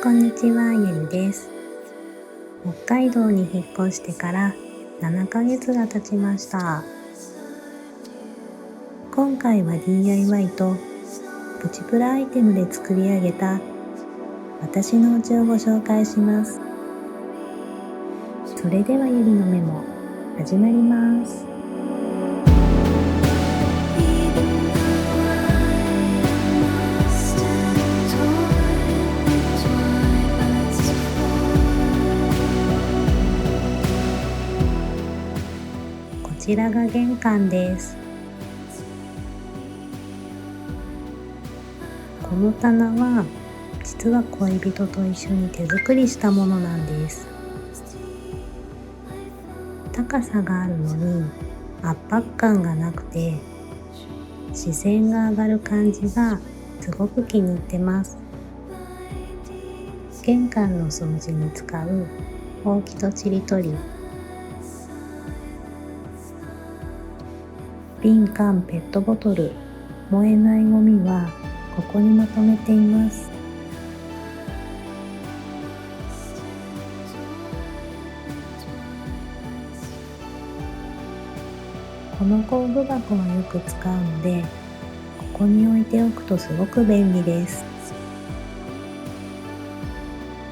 こんにちは、ゆみです。北海道に引っ越してから7ヶ月が経ちました。今回は DIY とプチプラアイテムで作り上げた私のお家をご紹介します。それではゆみのメモ始まります。こちらが玄関です。この棚は実は恋人と一緒に手作りしたものなんです。高さがあるのに圧迫感がなくて視線が上がる感じがすごく気に入ってます。玄関の掃除に使うほうきとちりとり、瓶缶ペットボトル、燃えないゴミはここにまとめています。この工具箱はよく使うので、ここに置いておくとすごく便利です。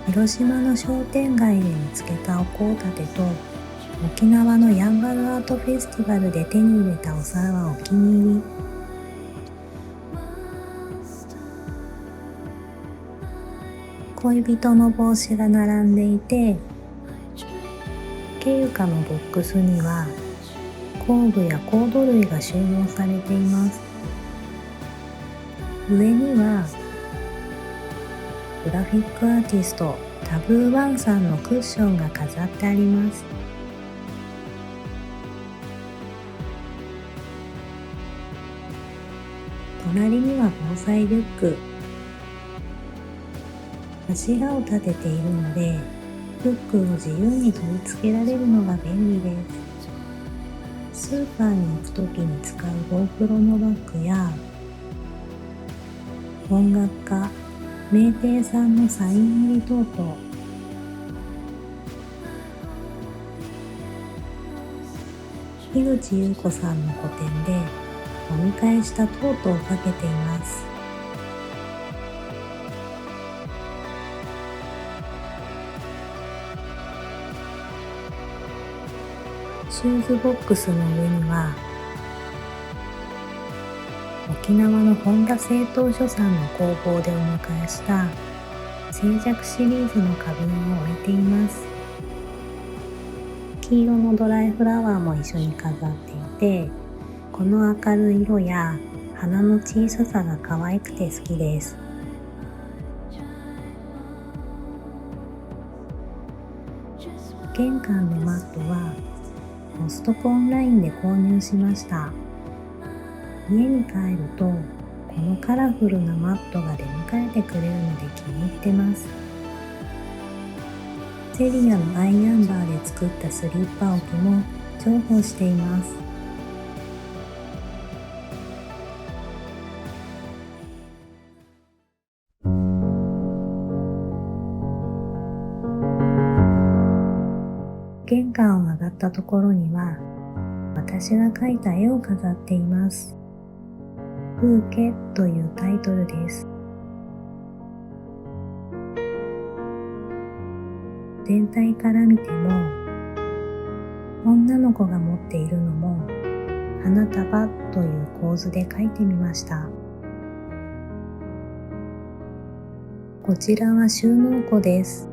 広島の商店街で見つけたお香立てと、沖縄のやんばるアートフェスティバルで手に入れたお皿はお気に入り。恋人の帽子が並んでいて、ケユカのボックスには工具やコード類が収納されています。上にはグラフィックアーティストタブーワンさんのクッションが飾ってあります。隣には防災リュック。柱を立てているのでフックを自由に取り付けられるのが便利です。スーパーに行くときに使うGoProのバッグや音楽家名店さんのサイン入りトート、樋口優子さんの個展でお見返したトートをかけています。シューズボックスの上には沖縄の本田製陶所さんの工房でお迎えした静寂シリーズの花瓶を置いています。黄色のドライフラワーも一緒に飾っていて、この明るい色や花の小ささが可愛くて好きです。玄関のマットはコストコオンラインで購入しました。家に帰るとこのカラフルなマットが出迎えてくれるので気に入ってます。セリアのアイアンバーで作ったスリッパ置きも重宝しています。玄関を上がったところには私が描いた絵を飾っています。ブーケというタイトルです。全体から見ても女の子が持っているのも花束という構図で描いてみました。こちらは収納庫です。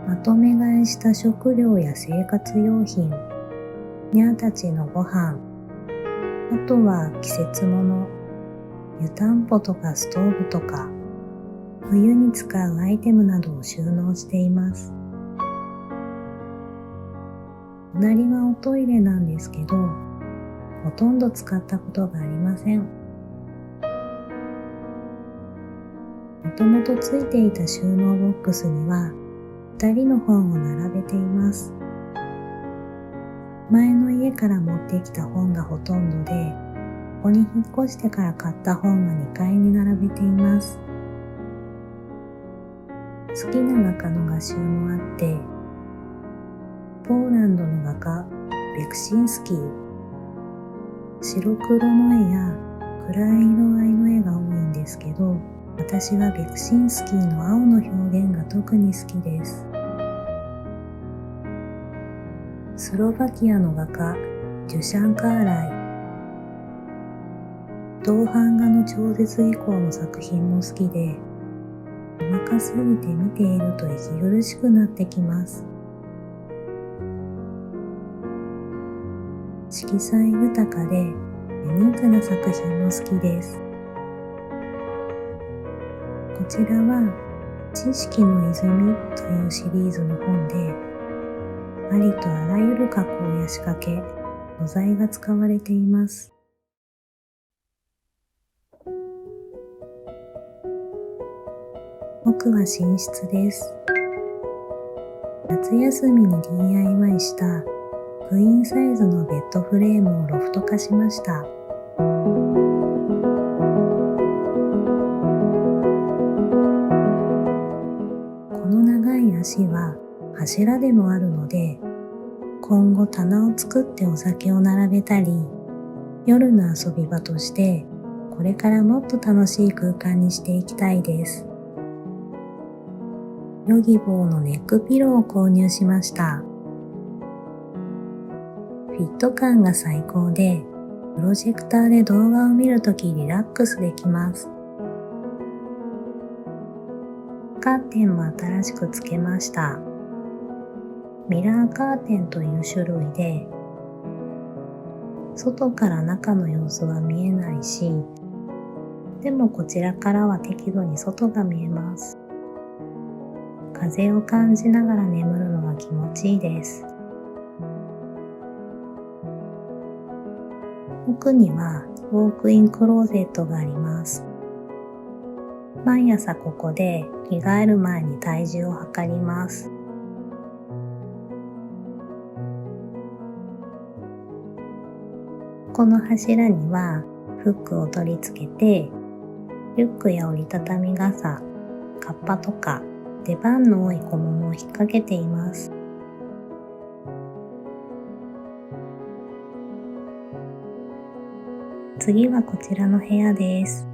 まとめ買いした食料や生活用品、ニャーたちのご飯、あとは季節物、湯たんぽとかストーブとか、冬に使うアイテムなどを収納しています。隣はおトイレなんですけど、ほとんど使ったことがありません。もともとついていた収納ボックスには2人の本を並べています。前の家から持ってきた本がほとんどで、ここに引っ越してから買った本は2階に並べています。好きな画家の画集もあって、ポーランドの画家ベクシンスキー、白黒の絵や暗い色合いの絵が多いんですけど、私はベクシンスキーの青の表現が特に好きです。スロバキアの画家デュシャン・カーライ、銅版画の超絶技巧の作品も好きで、細かすぎて見ていると息苦しくなってきます。色彩豊かでユニークな作品も好きです。こちらは知識の泉というシリーズの本で、ありとあらゆる加工や仕掛け、素材が使われています。奥は寝室です。夏休みに DIY したクイーンサイズのベッドフレームをロフト化しました。この長い足は柱でもあるので、今後棚を作ってお酒を並べたり、夜の遊び場としてこれからもっと楽しい空間にしていきたいです。ヨギボーのネックピローを購入しました。フィット感が最高で、プロジェクターで動画を見るときリラックスできます。カーテンも新しくつけました。ミラーカーテンという種類で、外から中の様子は見えないし、でもこちらからは適度に外が見えます。風を感じながら眠るのが気持ちいいです。奥にはウォークインクローゼットがあります。毎朝ここで着替える前に体重を測ります。この柱にはフックを取り付けて、リュックや折りたたみ傘、カッパとか出番の多い小物を引っ掛けています。次はこちらの部屋です。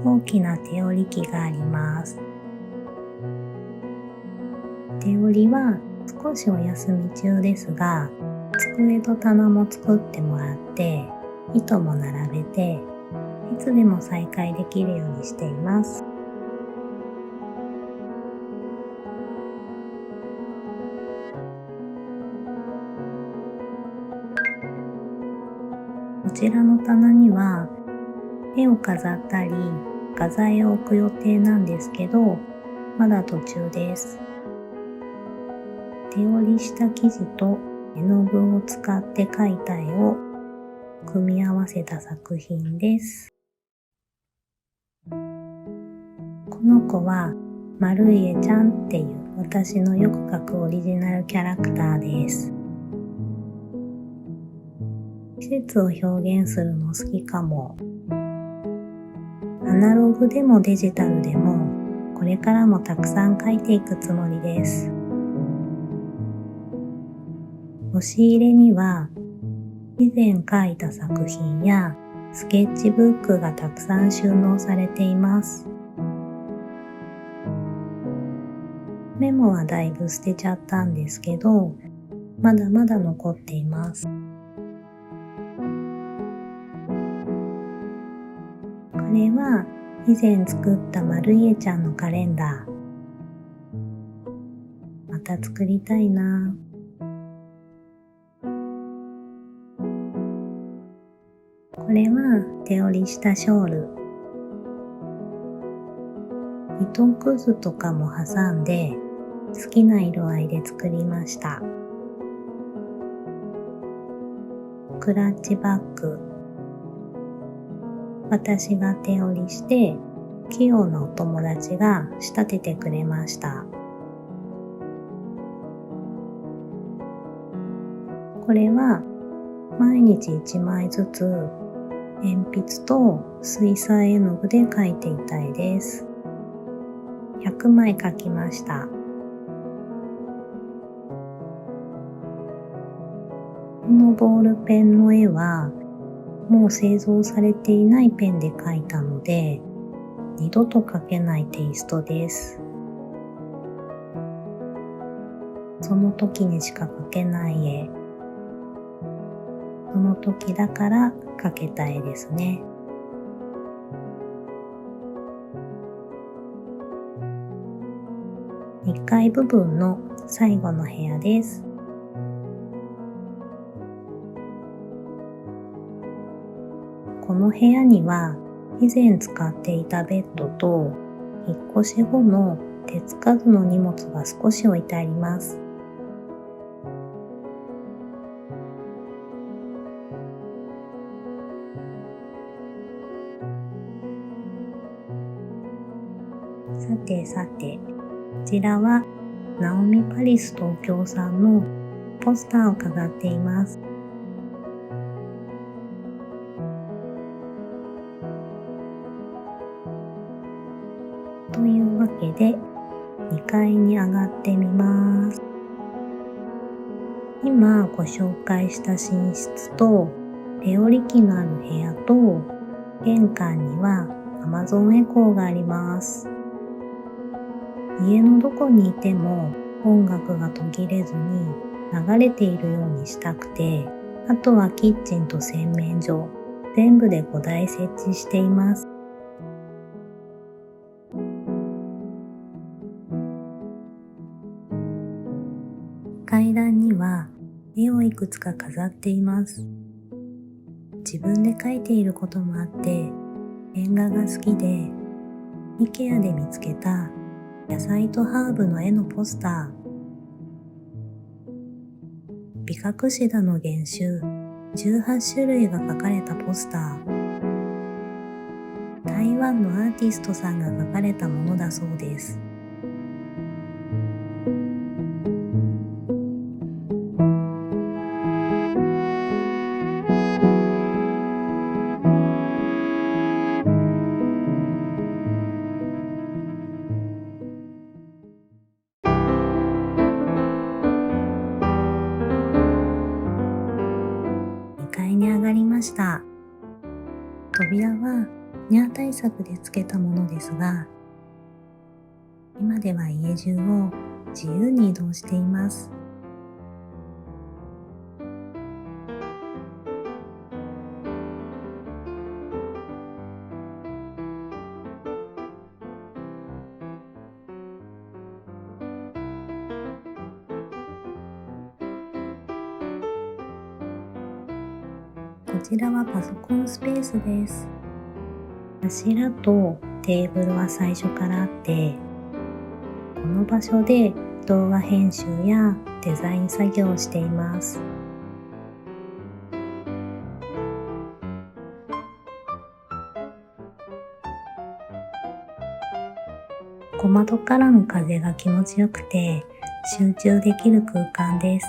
大きな手織り機があります。手織りは少しお休み中ですが、机と棚も作ってもらって、糸も並べて、いつでも再開できるようにしています。こちらの棚には絵を飾ったり画材を置く予定なんですけど、まだ途中です。手織りした生地と絵の具を使って描いた絵を組み合わせた作品です。この子はマルイエちゃんっていう私のよく描くオリジナルキャラクターです。季節を表現するの好きかも。アナログでもデジタルでもこれからもたくさん描いていくつもりです。押し入れには以前描いた作品やスケッチブックがたくさん収納されています。メモはだいぶ捨てちゃったんですけど、まだまだ残っています。これは以前作ったマルイエちゃんのカレンダー。また作りたいな。これは手織りしたショール。糸くずとかも挟んで好きな色合いで作りました。クラッチバッグ。私が手織りして器用なお友達が仕立ててくれました。これは毎日1枚ずつ鉛筆と水彩絵の具で描いていた絵です。100枚描きました。このボールペンの絵はもう製造されていないペンで描いたので、二度と描けないテイストです。その時にしか描けない絵、その時だから描けた絵ですね。2階部分の最後の部屋です。この部屋には以前使っていたベッドと引っ越し後の手つかずの荷物が少し置いてあります。さてさて、こちらはナオミパリス東京さんのポスターを飾っています。というわけで2階に上がってみます。今ご紹介した寝室とレオリ機のある部屋と玄関には Amazon エコーがあります。家のどこにいても音楽が途切れずに流れているようにしたくて、あとはキッチンと洗面所、全部で5台設置しています。階段には絵をいくつか飾っています。自分で描いていることもあって原画が好きで、IKEA で見つけた野菜とハーブの絵のポスター、ビカクシダの原種18種類が描かれたポスター、台湾のアーティストさんが描かれたものだそうです。2階に上がりました。扉はニャー対策でつけたものですが、今では家中を自由に移動しています。こちらはパソコンスペースです。柱とテーブルは最初からあって、この場所で動画編集やデザイン作業をしています。小窓からの風が気持ちよくて集中できる空間です。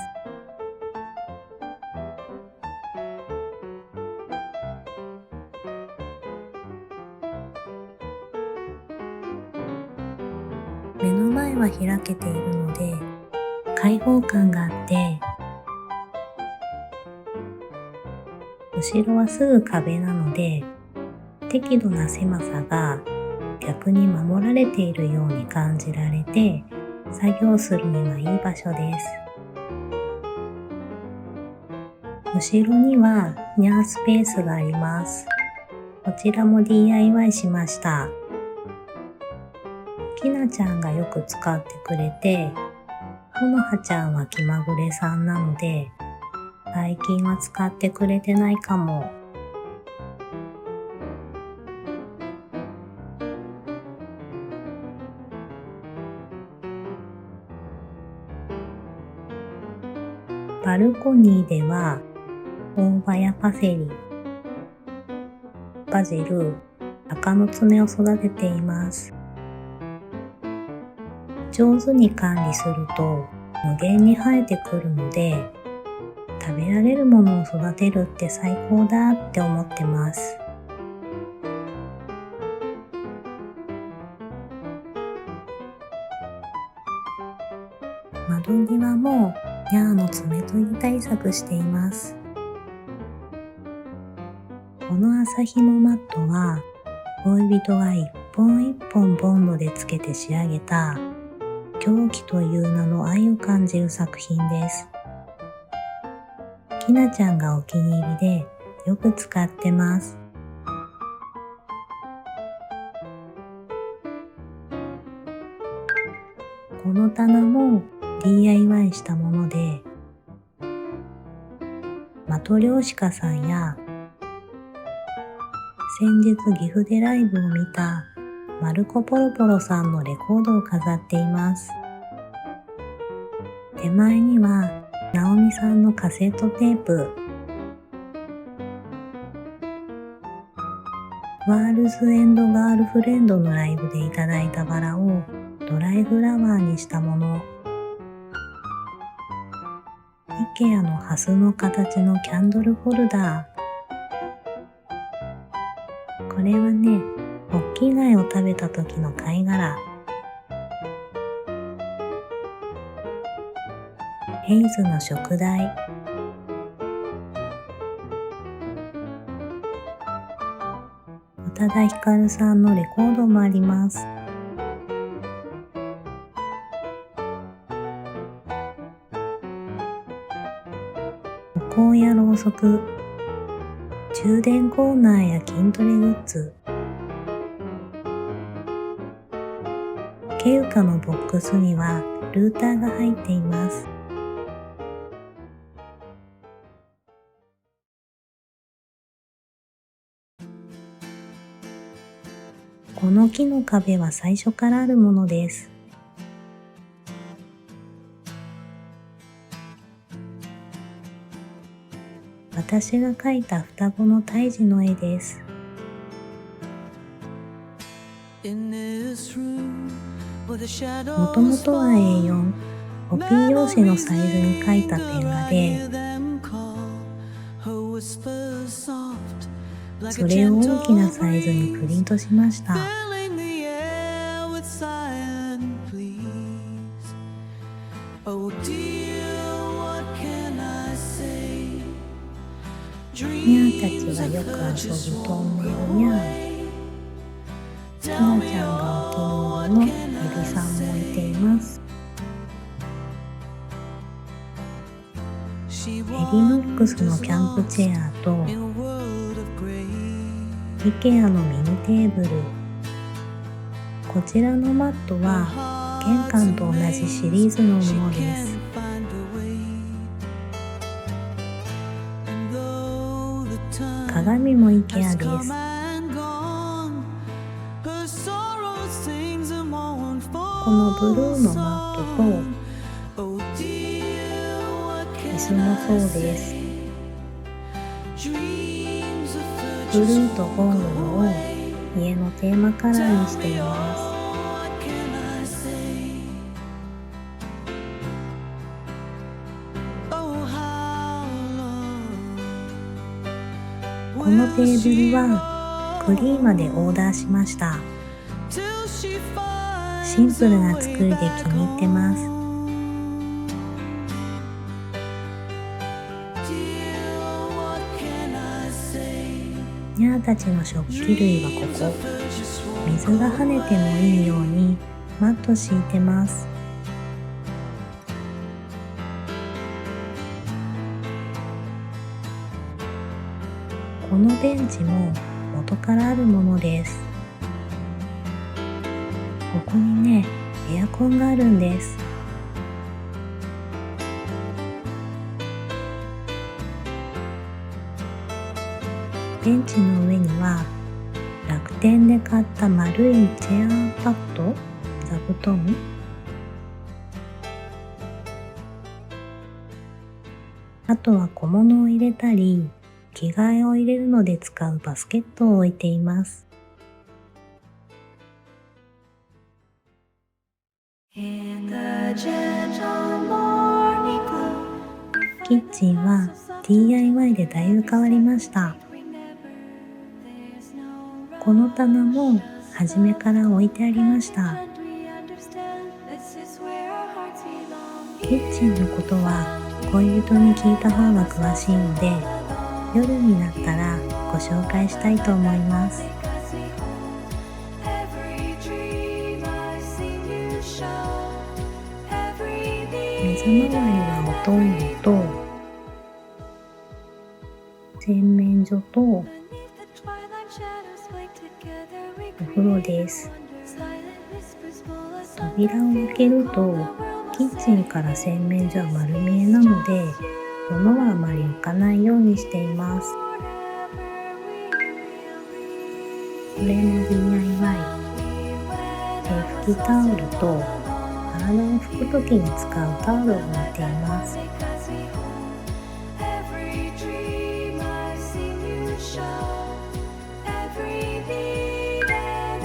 目の前は開けているので開放感があって、後ろはすぐ壁なので適度な狭さが逆に守られているように感じられて、作業するにはいい場所です。後ろにはニャースペースがあります。こちらも DIY しました。きなちゃんがよく使ってくれて、このはちゃんは気まぐれさんなので、最近は使ってくれてないかも。バルコニーでは大葉やパセリ、バジル、鷹の爪を育てています。上手に管理すると無限に生えてくるので、食べられるものを育てるって最高だって思ってます。窓際もニャーの爪研ぎ対策しています。この麻紐マットは恋人が一本一本ボンドでつけて仕上げた狂気という名の愛を感じる作品です。きなちゃんがお気に入りでよく使ってます。この棚も DIY したもので、マトリョーシカさんや先日岐阜でライブを見たマルコポロポロさんのレコードを飾っています。手前にはナオミさんのカセットテープ、ワールズエンドガールフレンドのライブでいただいたバラをドライフラワーにしたもの、IKEA のハスの形のキャンドルホルダー。これはね、ホッキ貝を食べた時の貝殻。ヘイズの食材。宇多田ヒカルさんのレコードもあります。お香やろうそく、充電コーナーや筋トレグッズ、ケウカのボックスにはルーターが入っています。この木の壁は最初からあるものです。私が描いた双子の胎児の絵です。もともとは A4、コピー用紙のサイズに描いたペン画で、それを大きなサイズにプリントしました。ニャーたちがよく遊ぶトンネルニャー、きなちゃんがお気に入りのエビさんもいています。エリノックスのキャンプチェアとIKEA のミニテーブル。こちらのマットは玄関と同じシリーズのものです。鏡も IKEA です。このブルーのマットと椅子もそうです。ブルーとゴールドを家のテーマカラーにしています。このテーブルはクリーマでオーダーしました。シンプルな作りで気に入ってます。ニャーたちの食器類はここ。水が跳ねてもいいようにマット敷いてます。このベンチも元からあるものです。ここにね、エアコンがあるんです。ベンチの上には楽天で買った丸いチェアパッド、座布団、あとは小物を入れたり着替えを入れるので使うバスケットを置いています。キッチンは DIY でだいぶ変わりました。この棚も初めから置いてありました。キッチンのことは恋人に聞いた方が詳しいので、夜になったらご紹介したいと思います。目玉周りはほとんどと洗面所とお風呂です。扉を開けるとキッチンから洗面所は丸見えなので、物はあまり置かないようにしています。これも DIY。拭きタオルと体を拭くときに使うタオルを置いています。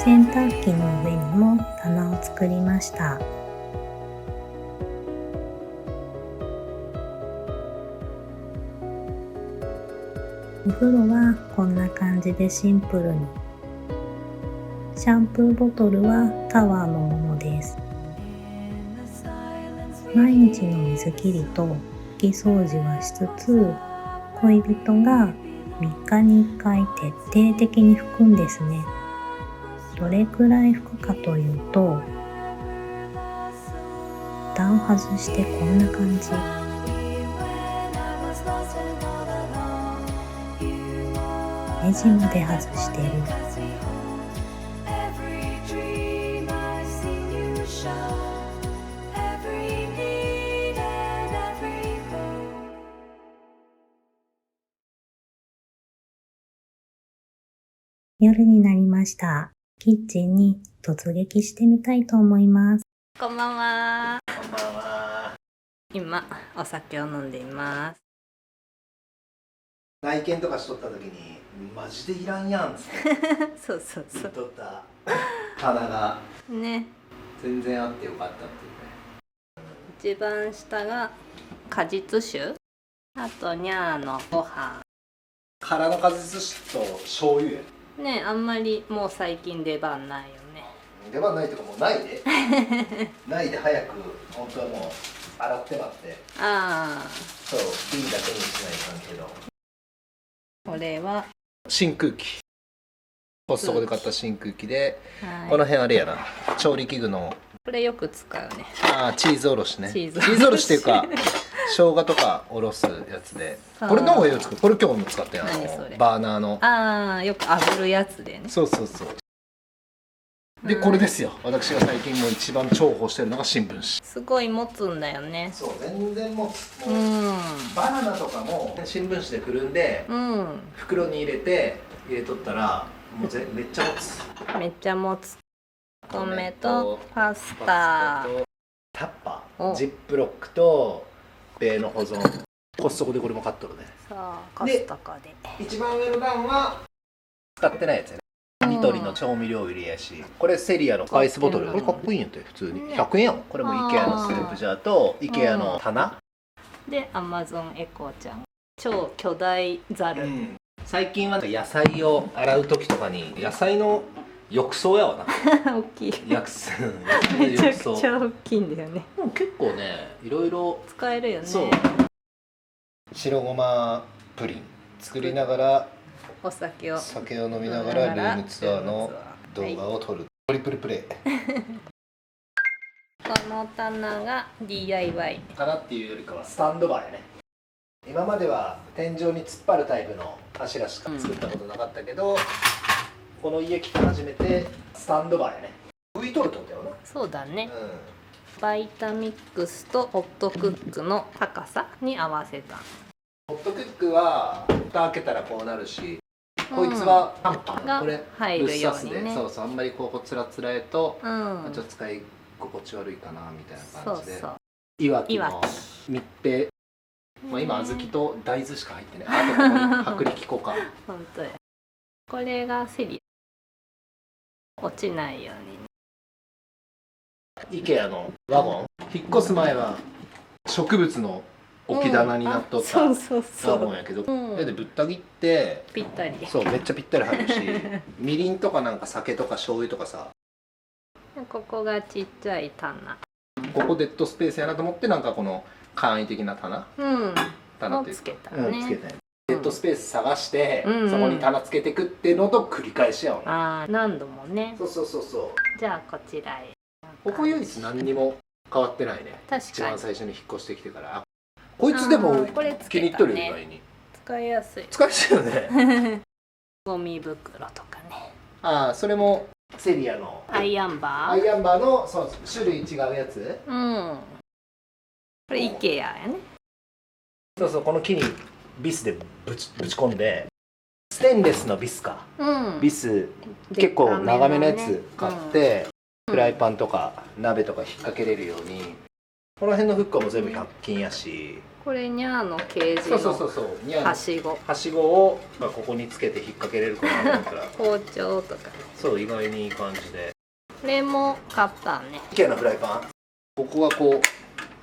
洗濯機の上にも棚を作りました。お風呂はこんな感じでシンプルに。シャンプーボトルはタワーのものです。毎日の水切りと拭き掃除はしつつ、恋人が3日に1回徹底的に拭くんですね。どれくらい拭くかというと、蓋を外してこんな感じ。ネジまで外してる。夜になりました。キッチンに突撃してみたいと思います。こんばんは。こんばんは。今お酒を飲んでいます。内見とかしとった時にマジでいらんやんっつってそうそう言そっとった棚がう。ね、全然あってよかったっていうね。一番下が果実酒、あとニャーのご飯。空の果実酒と醤油や。ね、あんまりもう最近出番ないよね。出番ないとかもうないでないで早く本当はもう洗って待って、ああ、そう瓶だけにしないかんけど。これは真空機、コストコで買った真空機で、はい、この辺あれやな、調理器具のこれよく使うね。チーズおろしね。チーズおろしっていうか生姜とかおろすやつで、そうこれの方がよく使う。これ今日も使ってん何それバーナーの。ああ、よく炙るやつでね。そうそうそう。で、これですよ。私が最近もう一番重宝してるのが新聞紙。すごい持つんだよね。そう、全然もう、うんバナナとかも新聞紙でくるんで、うん、袋に入れとったらもうめっちゃ持つ。めっちゃ持つ。米とパスタとタッパおー、ジップロックと米の保存。コストコでこれも買っとるね。さあ、コストコで一番上の段は使ってないやつやね。ニトリの調味料入れやし、これセリアのアイスボトル。これかっこいいんやって普通に100円やん。これも IKEA のスープジャーと IKEA の棚で、アマゾンエコーちゃん超巨大ザル、最近は野菜を洗う時とかに野菜の浴槽やわな大きい。野菜のめちゃ浴槽くちゃ大きいんだよね。でも結構ね、いろいろ使えるよね。そう白ごまプリン作りながらお酒を飲みながらルームツアーの動画を撮る、トリプルプレイ。この棚が DIY。 かなっていうよりかはスタンドバーやね。今までは天井に突っ張るタイプの柱しか作ったことなかったけど、この家来て初めてスタンドバーやね。浮いとるってことやろな。そうだね、バイタミックスとホットクックの高さに合わせた。ホットクックは蓋開けたらこうなるし、こいつはタンパン、がこれ入るようにねブッサスで、そうそう、あんまりこうつらつらえと、うん、ちょっと使い心地悪いかなみたいな感じで。そうそう、いわきの密閉、まあ、今小豆と大豆しか入ってない。あとここに薄力粉か。本当や。これがセリ落ちないように。 IKEA のワゴン、引っ越す前は植物の置き棚になっとったそうそうそワゴンう、やけど、うんでぶった切ってぴったり。そうめっちゃぴったり入るしみりんとかなんか酒とか醤油とかさ、ここがちっちゃい棚。ここデッドスペースやなと思ってなんかこの簡易的な棚をっていうつけたか、ね。つけたよ。デッドスペース探して、うんそこに棚つけてくっていうのと繰り返しやわね。ああ、何度もね。そうそうそうそう。じゃあこちらへ。ここ唯一何にも変わってないね。一確かに。番最初に引っ越してきてから。こいつでもこれつ気に入けたねっとるよ意外に。使いやすい。使いやすいよね。ゴミ袋とかね。ああ、それもセリアのアイアンバー。アイアンバーのそう種類違うやつ。うん。これ IKEA やね。そうそう、この木にビスでぶち込んで、ステンレスのビスか。うん。ビス結構長めのやつ買って、フライパンとか鍋とか引っ掛けれるように、この辺のフックはもう全部100均やし、これニャーのケージそうそうそうのそう、はしご、はしごをここにつけて引っ掛けれるかなと思ったら包丁とか。そう意外にいい感じで。これも買ったね。 IKEA のフライパン、ここがこう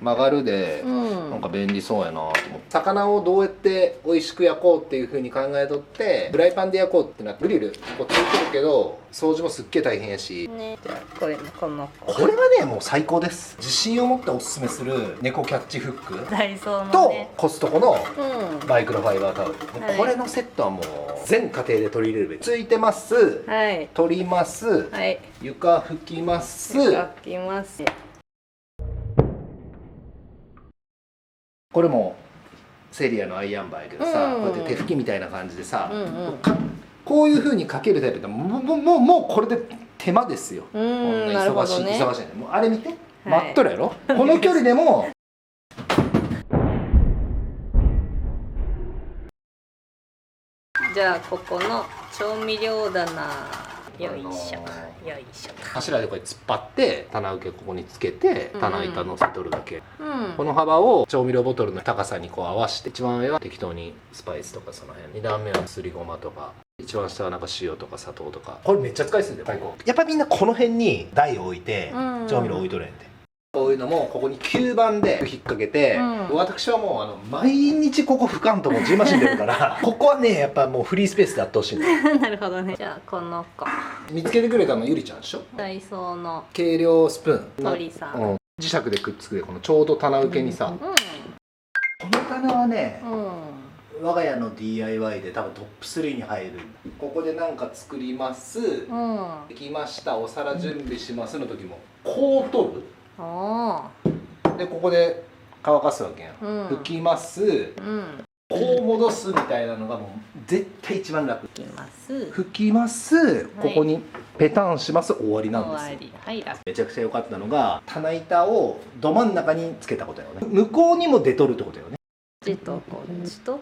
曲がるで、うん。なんか便利そうやなと思って、魚をどうやって美味しく焼こうっていう風に考えとって、フライパンで焼こうってなってグリルこうついてるけど掃除もすっげえ大変やし、ね、じゃあこれね、この子これはねもう最高です。自信を持っておすすめする猫キャッチフックダイソーのとね。コストコのうマイクロファイバータオル、はいこれのセットはもう全家庭で取り入れるべき。ついてます、ん。はい。取ります、はい。床拭きます、書きます。これもセリアのアイアンバーやけどさ、うんこうやって手拭きみたいな感じでさ、うんうん。こういう風にかけるタイプでもうこれで手間ですよ。こんななるほ忙しい、どね。忙しいね。もうあれ見て、はい待っとるやろ。この距離でもじゃあここの調味料棚、よいしょ、よいしょ。柱でこれ突っ張って棚受けここにつけて棚板乗せとるだけ、うん。この幅を調味料ボトルの高さにこう合わせて、一番上は適当にスパイスとかその辺、2段目はすりごまとか、一番下はなんか塩とか砂糖とか。これめっちゃ使いやすいんだよ。最高。やっぱみんなこの辺に台を置いて調味料置いとるんやんて。こういうのもここに吸盤で引っ掛けて、私はもう毎日ここ拭かんともうじんましんでるからここはねやっぱもうフリースペースでやってほしいんだよ。なるほどね。じゃあこの子、見つけてくれたのゆりちゃんでしょ。ダイソーの計量スプーン、鳥さん。うん、磁石でくっつくで、このちょうど棚受けにさ、うこの棚はね、ん。うん。我が家の DIY で多分トップ3に入る。ここで何か作ります、うん。できました、お皿準備しますの時もこう取る。おでここで乾かすわけやん、うん拭きます、うん。こう戻すみたいなのがもう絶対一番楽。いきます。拭きます、ここにペタンします、終わりなんですよ。終わり。はい、楽。めちゃくちゃ良かったのが棚板をど真ん中につけたことよね。向こうにも出とるってことよね。こっちとこっちと。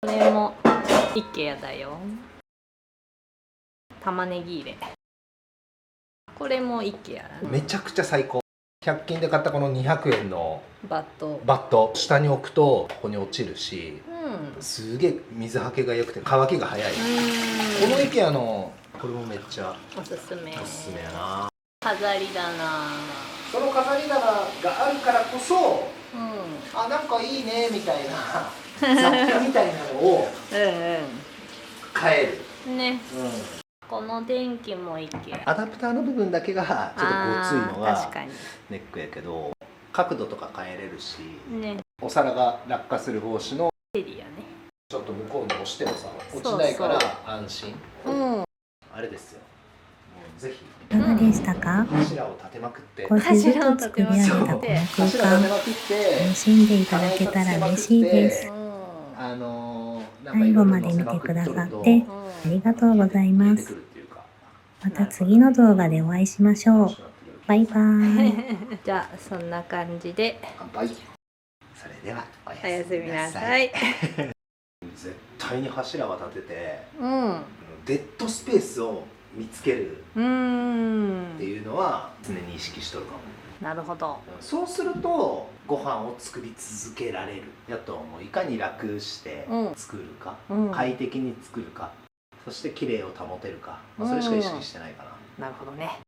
これも IKEA だよ。玉ねぎ入れ。これも IKEA だね。めちゃくちゃ最高。100均で買ったこの200円のバット。バット、下に置くとここに落ちるし、うん。すげえ水はけが良くて乾きが早い。この IKEA のこれもめっちゃおすすめ。おすすめやな。飾りだな。その飾り棚があるからこそ、うん。あ、なんかいいねみたいな雑貨みたいなのを買える、うんうん。ね。うん、この電気も IKEA。アダプターの部分だけがちょっとごついのが確かに。ネックやけど、角度とか変えれるし、ね。お皿が落下する防止のセリアね。ちょっと向こうに押してもさ落ちないから安心。うん。あれですよ、もうぜひいかがでしたか？柱を立てまくって少しずつ作り上げたこの空柱立て間、まくって楽しんでいただけたら嬉しいです。最後まで見てくださってありがとうございます。また次の動画でお会いしましょう。バイバーイ。じゃあそんな感じで乾杯。それではおおやすみなさい。い。絶対に柱は立ててうん。デッドスペースを見つけるうーん。っていうのは常に意識しとるかも。なるほど。そうするとご飯を作り続けられるやと思う。いかに楽して作るか、うん快適に作るか、そして綺麗を保てるか、それしか意識してないかな。なるほどね。